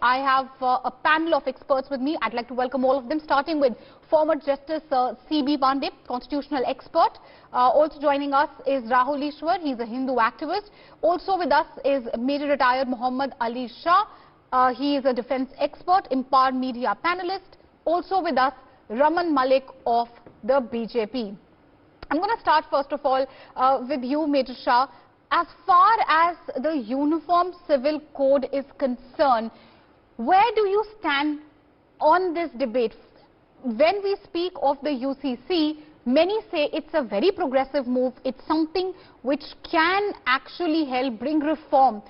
I have a panel of experts with me. I'd like to welcome all of them, starting with former Justice C.B. Pandey, constitutional expert. Also joining us is Rahul Ishwar. He's a Hindu activist. Also with us is Major retired Mohommed Ali Shah. He is a defense expert, empowered media panelist. Also with us, Raman Malik of the BJP. I'm going to start first of all with you, Major Shah. As far as the Uniform Civil Code is concerned, where do you stand on this debate? When we speak of the UCC, many say it's a very progressive move. It's something which can actually help bring reform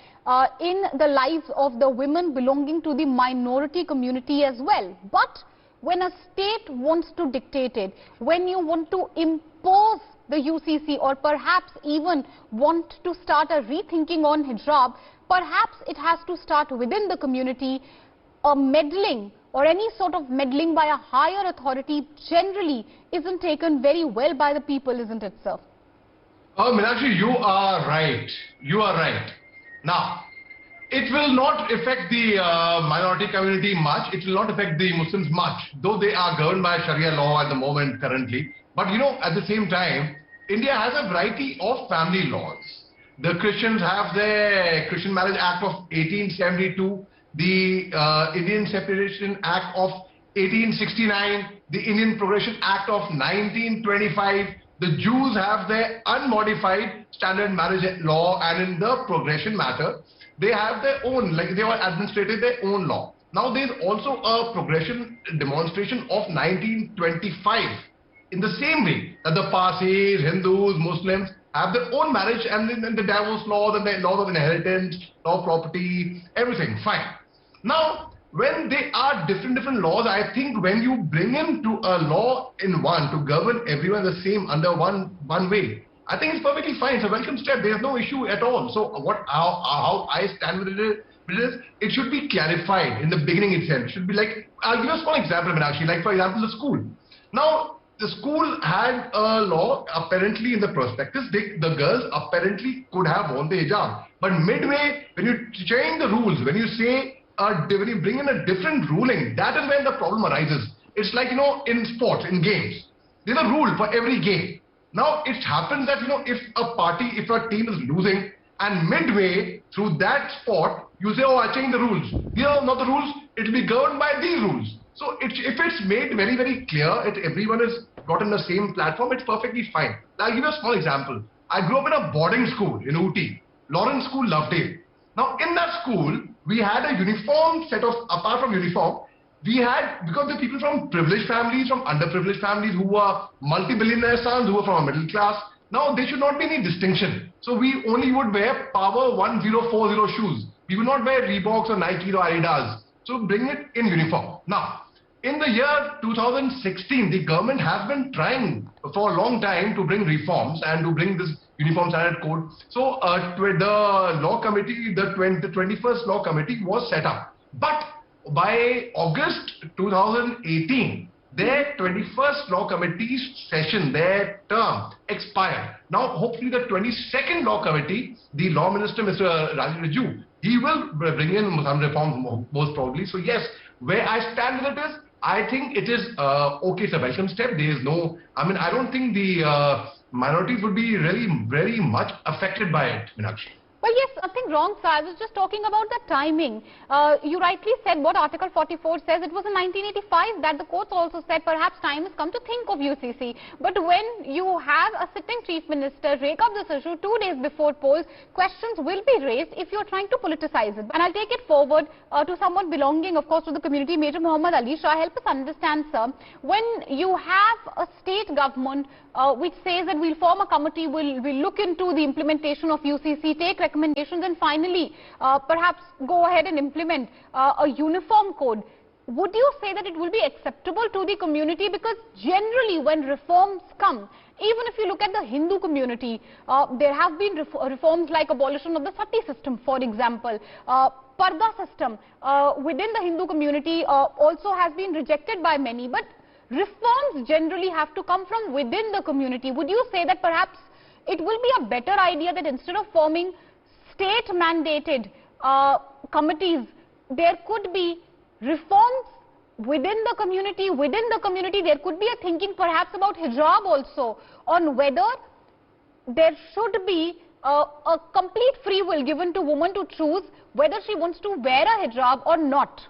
in the lives of the women belonging to the minority community as well. But when a state wants to dictate it, when you want to impose the UCC or perhaps even want to start a rethinking on hijab, perhaps it has to start within the community. A meddling or any sort of meddling by a higher authority generally isn't taken very well by the people, isn't it, sir? Meenakshi, you are right. You are right. Now, it will not affect the minority community much. It will not affect the Muslims much, though they are governed by Sharia law at the moment currently. But you know, at the same time, India has a variety of family laws. The Christians have the Christian Marriage Act of 1872, the Indian Separation Act of 1869, the Indian Progression Act of 1925. The Jews have their unmodified standard marriage law, and in the progression matter, they have their own, like they have administrated their own law. Now there is also a progression demonstration of 1925. In the same way that the Parsis, Hindus, Muslims have their own marriage and then the divorce law, and the laws of inheritance, law of property, everything, fine. Now, when they are different laws, I think when you bring into a law in one to govern everyone the same under one way, I think it's perfectly fine. It's a welcome step. There's no issue at all. So how I stand with it is, it should be clarified in the beginning itself. It should be like, I'll give you a small example, Meenakshi, like for example, the school. Now, the school had a law apparently in the prospectus. The girls apparently could have worn the hijab. But midway, when you change the rules, when you say, when you bring in a different ruling, that is when the problem arises. It's like, you know, in sports, in games, there's a rule for every game. Now, it happens that, you know, if a team is losing, and midway through that sport, you say, oh, I changed the rules. These are not the rules. It will be governed by these rules. So if it's made very, very clear, everyone is got on the same platform, it's perfectly fine. Now, I'll give you a small example. I grew up in a boarding school in Ooty, Lawrence School, Lovedale. Now, in that school, we had a uniform set of, apart from uniform, we had, because the people from privileged families, from underprivileged families who were multi-billionaire sons, who were from a middle class, now there should not be any distinction. So we only would wear Power 1040 shoes. We would not wear Reeboks or Nike or Adidas. So bring it in uniform. Now, in the year 2016, the government has been trying for a long time to bring reforms and to bring this uniform standard code. So the law committee, the 21st law committee was set up. But by August 2018, their 21st law committee's session, their term expired. Now, hopefully the 22nd law committee, the law minister, Mr. Raju, he will bring in some reforms most probably. So yes, where I stand with it is, I think it is okay, it's a welcome step. There is no, I mean, I don't think the minorities would be really very much affected by it, Meenakshi. Well, yes, nothing wrong, sir. I was just talking about the timing. You rightly said what Article 44 says. It was in 1985 that the courts also said perhaps time has come to think of UCC. But when you have a sitting chief minister rake up this issue 2 days before polls, questions will be raised if you are trying to politicize it. And I'll take it forward to someone belonging, of course, to the community, Major Mohommed Ali Shah. Help us understand, sir, when you have a state government which says that we'll form a committee, we'll look into the implementation of UCC, take recommendations, and finally perhaps go ahead and implement a uniform code. Would you say that it will be acceptable to the community? Because generally when reforms come, even if you look at the Hindu community, there have been reforms like abolition of the sati system, for example. Parda system within the Hindu community also has been rejected by many. But reforms generally have to come from within the community. Would you say that perhaps it will be a better idea that instead of forming state-mandated committees, there could be reforms within the community. There could be a thinking perhaps about hijab also, on whether there should be a complete free will given to women to choose whether she wants to wear a hijab or not.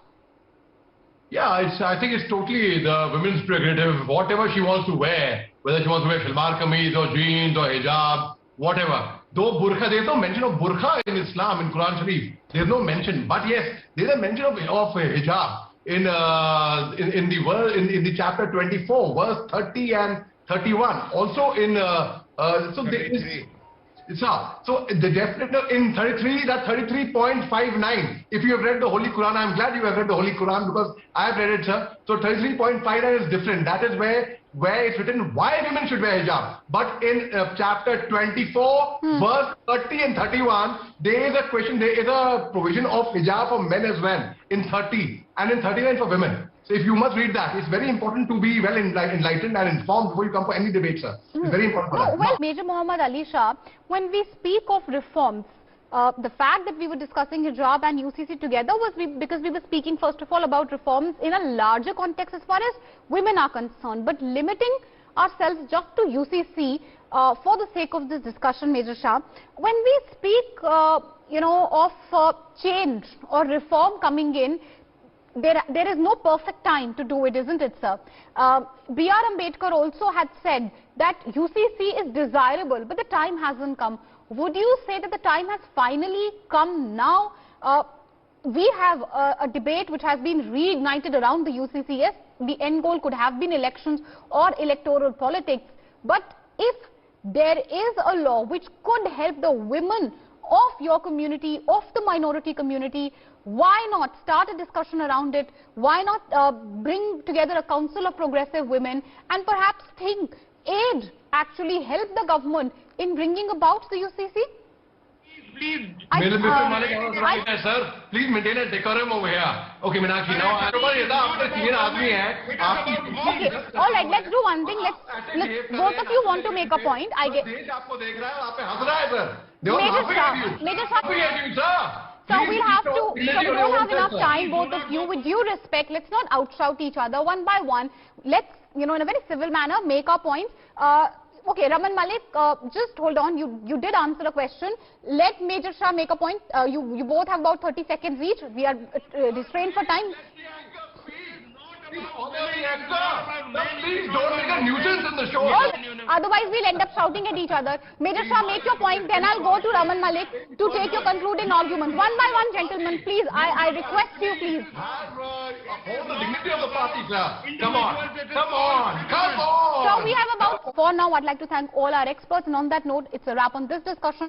Yeah, I think it's totally the women's prerogative, whatever she wants to wear, whether she wants to wear shalwar kameez or jeans or hijab, whatever. Though burqa, there's no mention of burqa in Islam, in Quran Sharif. There's no mention, but yes, there's a mention of hijab in the chapter 24, verse 30 and 31. Also in so there is. So the definite in 33, that's 33.59. If you have read the Holy Quran, I'm glad you have read the Holy Quran because I have read it, sir. So 33.59 is different. That is where it's written why women should wear hijab. But in chapter 24, verse 30 and 31, there is a question, there is a provision of hijab for men as well in 30 and in 39 for women. So if you must read that, it's very important to be well enlightened and informed before you come for any debate, sir. It's very important for that. Well, Major Mohommed Ali Shah, when we speak of reforms, the fact that we were discussing hijab and UCC together was because we were speaking first of all about reforms in a larger context as far as women are concerned. But limiting ourselves just to UCC for the sake of this discussion, Major Shah, when we speak of change or reform coming in, there is no perfect time to do it, isn't it, sir? B.R. Ambedkar also had said that UCC is desirable, but the time hasn't come. Would you say that the time has finally come now? We have a debate which has been reignited around the UCC. Yes, the end goal could have been elections or electoral politics. But if there is a law which could help the women of your community, of the minority community, why not start a discussion around it? Why not bring together a council of progressive women and perhaps actually help the government in bringing about the UCC? Please, Mr. Malik, sir, please maintain a decorum over here. Okay, Meenakshi, now, okay, all right, let's do one thing. Let's both of you want to make a point. I get. Major Shah. So we'll have to, so we don't have enough time, both of you. With due respect, let's not outshout each other one by one. Let's, in a very civil manner, make our points. Okay, Raman Malik, just hold on. You did answer a question. Let Major Shah make a point. You both have about 30 seconds each. We are restrained for time. Please don't make a nuisance in the show. Otherwise, we'll end up shouting at each other. Major Shah, make your point. Then I'll go to Raman Malik to take your concluding arguments. One by one, gentlemen, please. I request you, please. Hold the dignity of the party, sir. Come on. So we have about, for now, I'd like to thank all our experts. And on that note, it's a wrap on this discussion.